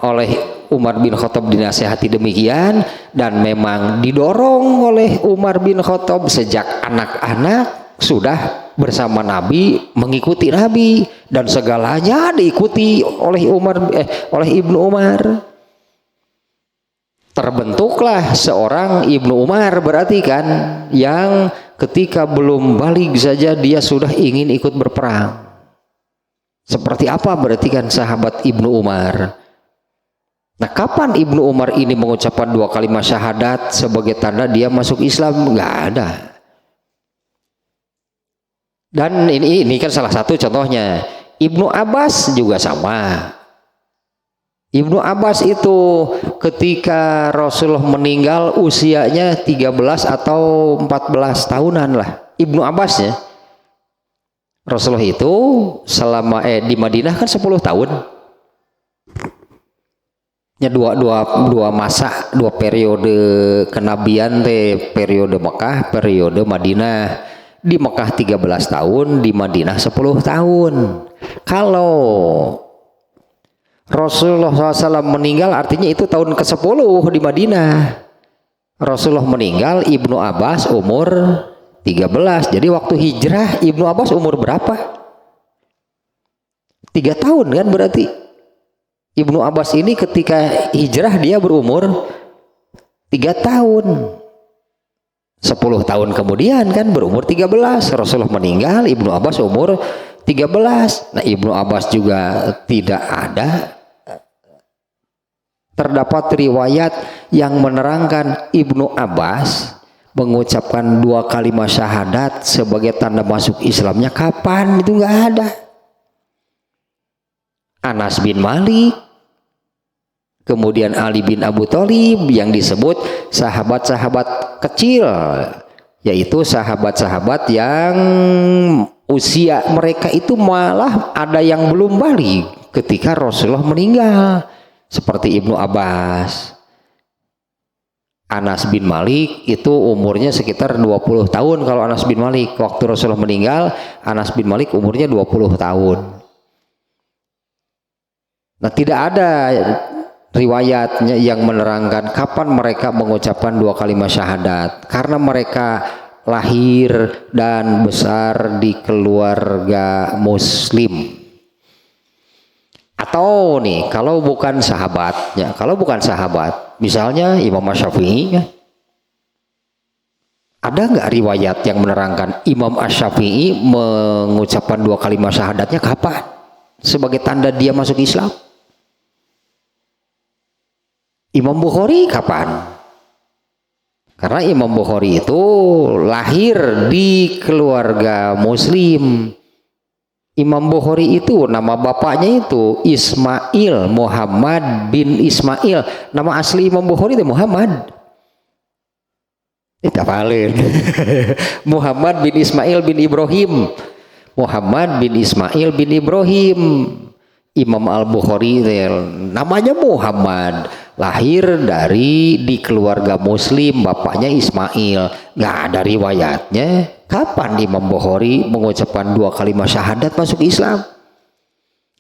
oleh Umar bin Khattab dinasihati demikian dan memang didorong oleh Umar bin Khattab sejak anak-anak sudah bersama Nabi, mengikuti Nabi dan segalanya diikuti oleh Ibnu Umar. Terbentuklah seorang Ibnu Umar berarti kan yang ketika belum balik saja dia sudah ingin ikut berperang. Seperti apa berarti kan sahabat Ibnu Umar. Nah kapan Ibnu Umar ini mengucapkan 2 kalimat syahadat sebagai tanda dia masuk Islam? Nggak ada. Dan ini kan salah satu contohnya. Ibnu Abbas juga sama. Ibnu Abbas itu ketika Rasulullah meninggal usianya 13 atau 14 tahunan lah. Ibnu Abbasnya. Rasulullah itu selama di Madinah kan 10 tahun. Ya dua masa, 2 periode kenabian periode Mekah, periode Madinah. Di Mekah 13 tahun, di Madinah 10 tahun. Kalau Rasulullah SAW meninggal artinya itu tahun ke-10 di Madinah. Rasulullah meninggal, Ibnu Abbas umur 13. Jadi waktu hijrah Ibnu Abbas umur berapa? 3 tahun kan berarti. Ibnu Abbas ini ketika hijrah dia berumur 3 tahun. 10 tahun kemudian kan berumur 13. Rasulullah meninggal, Ibnu Abbas umur 13. Nah Ibnu Abbas juga tidak ada. Terdapat riwayat yang menerangkan Ibnu Abbas mengucapkan 2 kalimat syahadat sebagai tanda masuk Islamnya kapan, itu nggak ada. Anas bin Malik, kemudian Ali bin Abu Thalib yang disebut sahabat-sahabat kecil, yaitu sahabat-sahabat yang usia mereka itu malah ada yang belum balik ketika Rasulullah meninggal, seperti Ibnu Abbas. Anas bin Malik itu umurnya sekitar 20 tahun kalau Anas bin Malik. Waktu Rasulullah meninggal, Anas bin Malik umurnya 20 tahun. Nah tidak ada riwayatnya yang menerangkan kapan mereka mengucapkan 2 kalimat syahadat, karena mereka lahir dan besar di keluarga muslim. Atau nih kalau bukan sahabatnya, misalnya Imam Asy-Syafi'i, ada nggak riwayat yang menerangkan Imam Asy-Syafi'i mengucapkan 2 kalimat syahadatnya kapan sebagai tanda dia masuk Islam? Imam Bukhari kapan? Karena Imam Bukhari itu lahir di keluarga muslim. Imam Bukhari itu nama bapaknya itu Ismail Muhammad bin Ismail. Nama asli Imam Bukhari itu Muhammad. Itu apalin. Muhammad bin Ismail bin Ibrahim. Muhammad bin Ismail bin Ibrahim. Imam Al-Bukhari namanya Muhammad, lahir di keluarga muslim, bapaknya Ismail. Nggak ada riwayatnya kapan Imam Bukhari mengucapkan 2 kalimat syahadat masuk Islam.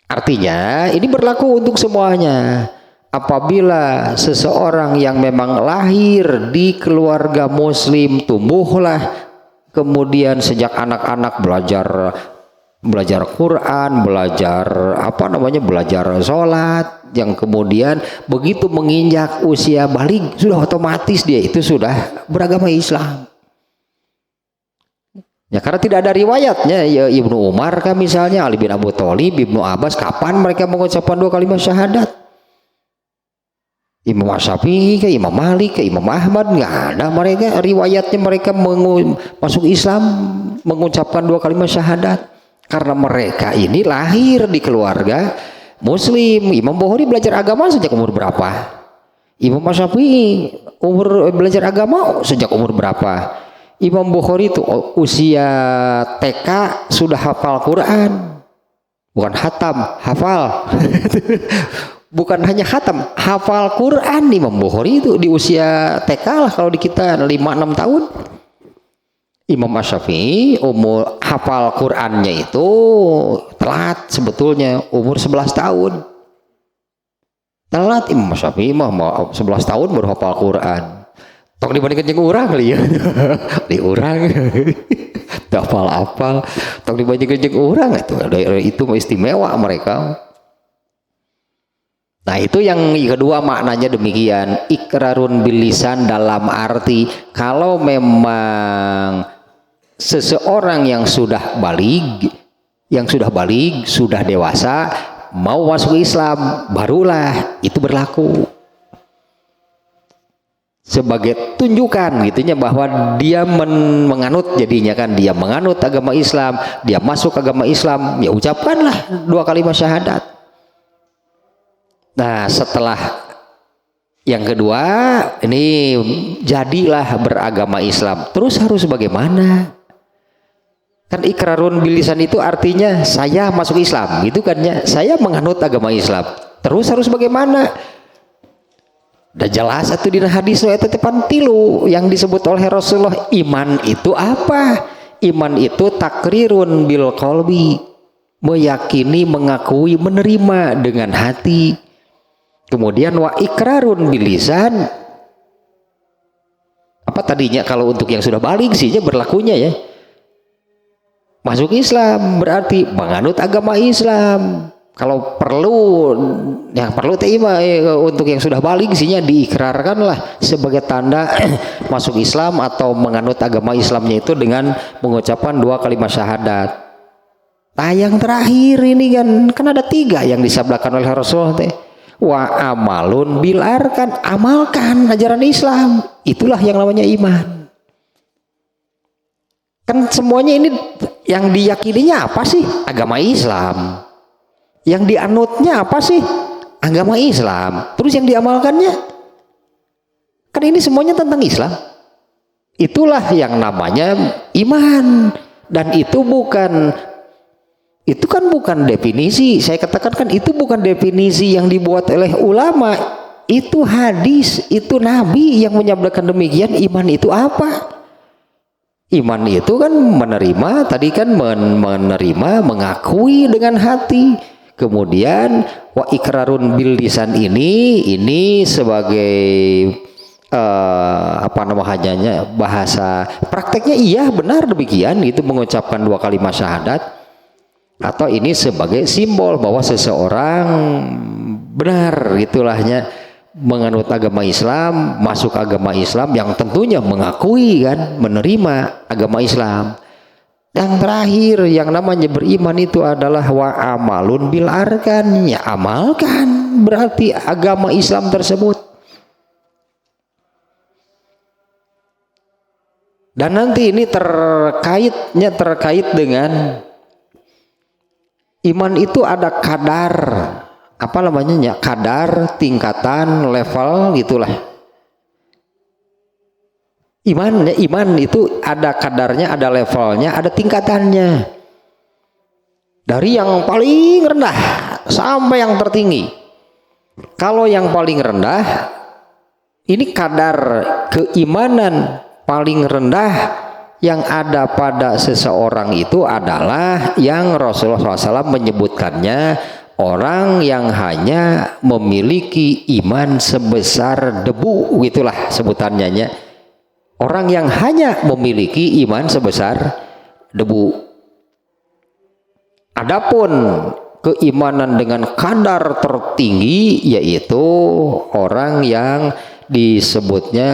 Artinya ini berlaku untuk semuanya. Apabila seseorang yang memang lahir di keluarga muslim, tumbuhlah kemudian sejak anak-anak belajar Quran, belajar sholat, yang kemudian begitu menginjak usia balik sudah otomatis dia itu sudah beragama Islam. Ya karena tidak ada riwayatnya ya Ibnu Umar kan misalnya, Ali bin Abu Thalib, Ibnu Abbas kapan mereka mengucapkan 2 kalimat syahadat. Imam Asy-Syafi'i ke Imam Malik ke Imam Ahmad nggak ada mereka riwayatnya mereka masuk Islam mengucapkan 2 kalimat syahadat. Karena mereka ini lahir di keluarga muslim. Imam Bukhari belajar agama sejak umur berapa? Imam Asy-Syafi'i belajar agama sejak umur berapa? Imam Bukhari itu usia TK sudah hafal Quran. Bukan hatam, hafal. Bukan hanya hatam, hafal Quran. Imam Bukhari itu di usia TK lah kalau di kita 5-6 tahun. Imam Asy-Syafi'i umur hafal Qur'annya itu telat sebetulnya umur 11 tahun. Telat Imam Asy-Syafi'i mah 11 tahun baru hafal Qur'an. Tok dibandingkan jeung urang kali ya. Di urang teu hafal-hafal. Tok dibandingkan jeung urang itu istimewa mereka. Nah itu yang kedua maknanya demikian, ikrarun bil lisan dalam arti kalau memang seseorang yang sudah balig, sudah dewasa, mau masuk Islam, barulah itu berlaku sebagai tunjukan gitunya bahwa dia menganut, jadinya kan dia menganut agama Islam, dia masuk agama Islam, ya ucapkanlah 2 kalimat syahadat. Nah setelah yang kedua ini jadilah beragama Islam, terus harus bagaimana? Kan ikrarun bil lisan itu artinya saya masuk Islam gitu kan ya, saya menganut agama Islam, terus harus bagaimana? Udah jelas satu dina hadis eta teh pantilu yang disebut oleh Rasulullah. Iman itu apa? Iman itu takrirun bil qalbi, meyakini, mengakui, menerima dengan hati. Kemudian wa ikrarun bil lisan, apa tadinya kalau untuk yang sudah baligh sih berlakunya ya, masuk Islam berarti menganut agama Islam. Kalau perlu yang perlu untuk yang sudah baligh sihnya diikrarkanlah sebagai tanda masuk Islam atau menganut agama Islamnya itu dengan mengucapkan 2 kalimat syahadat. Nah yang terakhir ini kan ada 3 yang disabdakan oleh Rasulullah teh. Wa amalun bil arkan, amalkan ajaran Islam, itulah yang namanya iman. Kan semuanya ini yang diyakininya apa sih? Agama Islam. Yang dianutnya apa sih? Agama Islam. Terus yang diamalkannya kan ini semuanya tentang Islam. Itulah yang namanya iman. Dan itu kan bukan definisi. Saya katakan kan itu bukan definisi yang dibuat oleh ulama. Itu hadis, itu Nabi yang menyabdakan demikian. Iman itu apa? Iman itu kan menerima, tadi kan menerima, mengakui dengan hati. Kemudian wa ikrarun bil lisan ini sebagai apa namanya bahasa prakteknya iya benar demikian gitu, mengucapkan 2 kalimat syahadat, atau ini sebagai simbol bahwa seseorang benar gitulahnya menganut agama Islam, masuk agama Islam, yang tentunya mengakui kan menerima agama Islam. Yang terakhir yang namanya beriman itu adalah wa amalun bil arkan, ya amalkan berarti agama Islam tersebut. Dan nanti ini terkait dengan iman itu ada kadar, apa namanya ya, kadar, tingkatan, level gitulah. Iman itu ada kadarnya, ada levelnya, ada tingkatannya. Dari yang paling rendah sampai yang tertinggi. Kalau yang paling rendah, ini kadar keimanan paling rendah yang ada pada seseorang itu adalah yang Rasulullah SAW menyebutkannya, orang yang hanya memiliki iman sebesar debu, gitulah sebutannya ya. Orang yang hanya memiliki iman sebesar debu. Adapun keimanan dengan kadar tertinggi yaitu orang yang disebutnya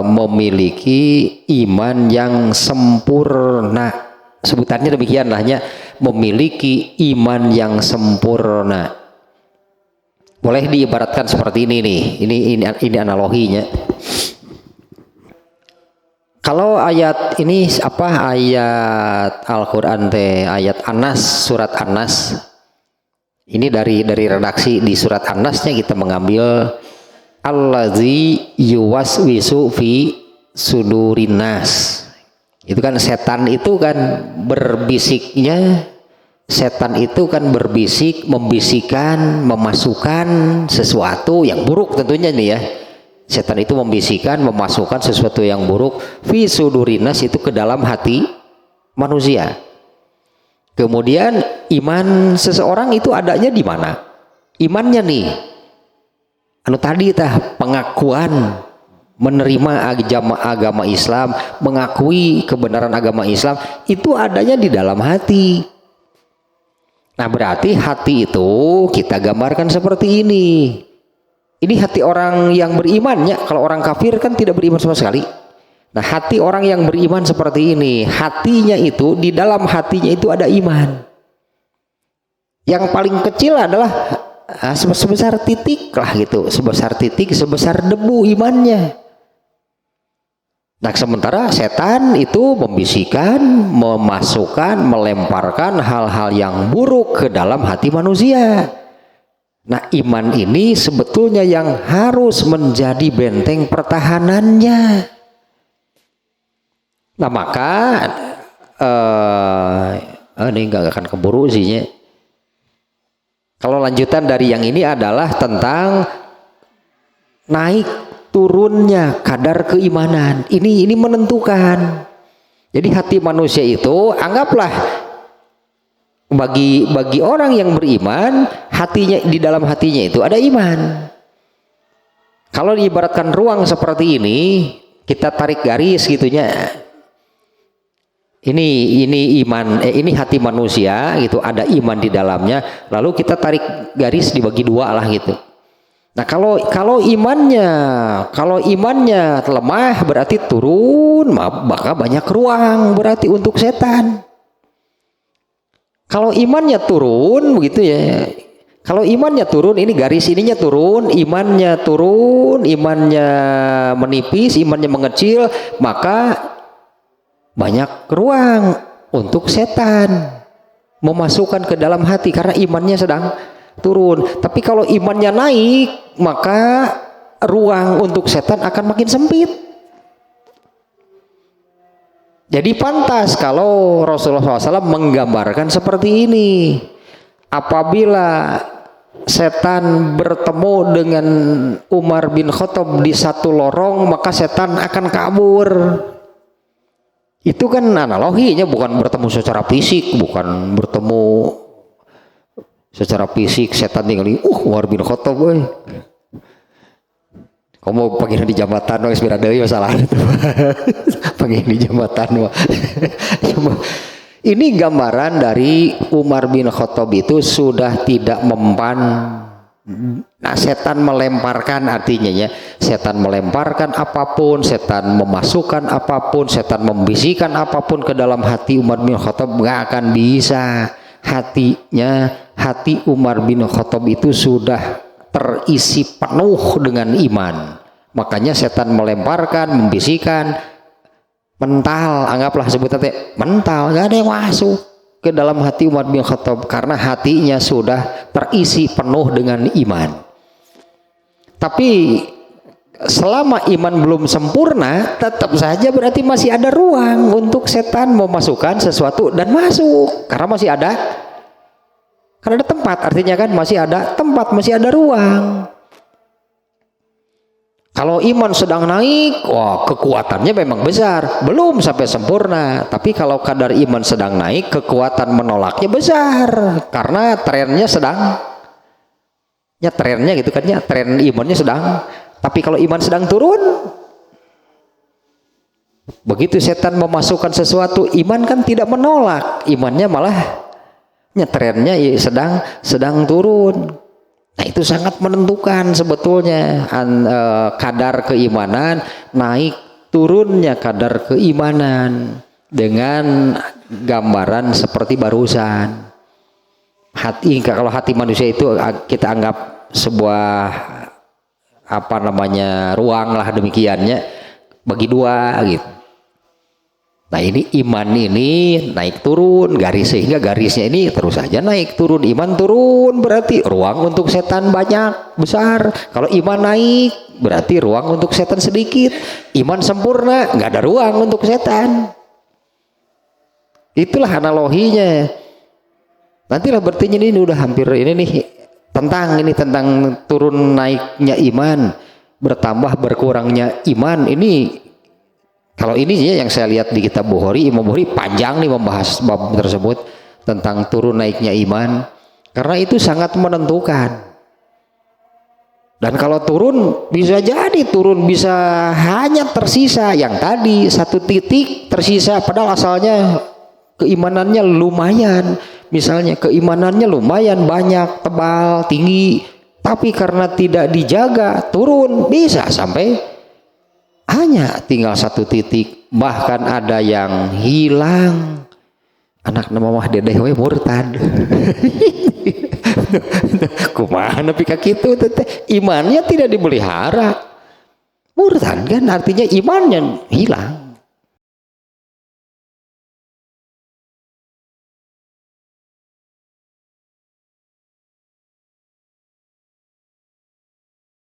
memiliki iman yang sempurna. Sebutannya demikian lahnya, memiliki iman yang sempurna. Boleh diibaratkan seperti ini nih. Ini analoginya. Kalau ayat ini apa, ayat Al-Qur'an teh, ayat An-Nas, surat An-Nas. Ini dari redaksi di surat An-Nasnya kita mengambil allazi yuwaswisu fi sudurinas. Itu kan setan itu kan berbisiknya, setan itu kan berbisik, membisikkan, memasukkan sesuatu yang buruk tentunya nih ya. Setan itu membisikkan, memasukkan sesuatu yang buruk fi sudurinas, itu ke dalam hati manusia. Kemudian iman seseorang itu adanya di mana? Imannya nih, anu tadi tah, pengakuan menerima agama Islam, mengakui kebenaran agama Islam, itu adanya di dalam hati. Nah berarti hati itu kita gambarkan seperti ini. Ini hati orang yang beriman ya. Kalau orang kafir kan tidak beriman sama sekali. Nah hati orang yang beriman seperti ini, hatinya itu, di dalam hatinya itu ada iman. Yang paling kecil adalah sebesar titik lah gitu, sebesar titik, sebesar debu imannya. Nah sementara setan itu membisikkan, memasukkan, melemparkan hal-hal yang buruk ke dalam hati manusia. Nah iman ini sebetulnya yang harus menjadi benteng pertahanannya. Nah maka ini nggak akan keburu sih ya. Kalau lanjutan dari yang ini adalah tentang naik turunnya kadar keimanan. Ini menentukan. Jadi hati manusia itu anggaplah, bagi orang yang beriman, hatinya, di dalam hatinya itu ada iman. Kalau diibaratkan ruang seperti ini, kita tarik garis gitunya. Ini iman, ini hati manusia gitu, ada iman di dalamnya. Lalu kita tarik garis dibagi dua lah gitu. Nah kalau imannya lemah berarti turun, maka banyak ruang berarti untuk setan. Kalau imannya turun begitu ya. Kalau imannya turun, ini garis ininya turun, imannya menipis, imannya mengecil, maka banyak ruang untuk setan memasukkan ke dalam hati karena imannya sedang turun. Tapi kalau imannya naik, maka ruang untuk setan akan makin sempit. Jadi pantas kalau Rasulullah SAW menggambarkan seperti ini. Apabila setan bertemu dengan Umar bin Khattab di satu lorong, maka setan akan kabur. Itu kan analoginya, bukan bertemu secara fisik, bukan bertemu secara fisik setan tinggal Umar bin Khattab. Kamu pengen di jambatan wes bira deui masalah itu. Pengen di jambatan mah. Ini gambaran dari Umar bin Khattab itu sudah tidak mempan. Nah, setan melemparkan artinya ya, setan melemparkan apapun, setan memasukkan apapun, setan membisikkan apapun ke dalam hati Umar bin Khattab nggak akan bisa. Hati Umar bin Khattab itu sudah terisi penuh dengan iman. Makanya setan melemparkan, membisikkan, mental, anggaplah sebutannya mental, nggak ada yang masuk ke dalam hati Umar bin Khattab karena hatinya sudah terisi penuh dengan iman. Tapi selama iman belum sempurna, tetap saja berarti masih ada ruang untuk setan memasukkan sesuatu dan masuk karena masih ada. Karena ada tempat, artinya kan masih ada tempat, masih ada ruang. Kalau iman sedang naik, wah kekuatannya memang besar, belum sampai sempurna. Tapi kalau kadar iman sedang naik, kekuatan menolaknya besar, karena trennya sedang, ya trennya gitu kan ya, tren imannya sedang. Tapi kalau iman sedang turun, begitu setan memasukkan sesuatu, iman kan tidak menolak, imannya malah trennya sedang turun. Nah itu sangat menentukan sebetulnya kadar keimanan, naik turunnya kadar keimanan dengan gambaran seperti barusan. Hati, kalau hati manusia itu kita anggap sebuah ruang lah demikiannya, bagi dua gitu. Nah ini iman ini naik turun garis, sehingga garisnya ini terus saja naik turun. Iman turun berarti ruang untuk setan banyak besar. Kalau iman naik berarti ruang untuk setan sedikit. Iman sempurna nggak ada ruang untuk setan. Itulah analoginya. Nantilah berarti ini udah hampir ini nih tentang turun naiknya iman, bertambah berkurangnya iman. Ini kalau ini ya yang saya lihat di kitab Bukhari, Imam Bukhari panjang nih membahas bab tersebut tentang turun naiknya iman, karena itu sangat menentukan. Dan kalau turun bisa jadi turun bisa hanya tersisa yang tadi satu titik tersisa, padahal asalnya keimanannya lumayan, misalnya keimanannya lumayan banyak, tebal, tinggi, tapi karena tidak dijaga turun bisa sampai hanya tinggal satu titik, bahkan ada yang hilang. Anak nama mah dedeh we murtad. Kumaha nepi ka kitu teh, imannya tidak dipelihara. Murtad kan artinya imannya hilang.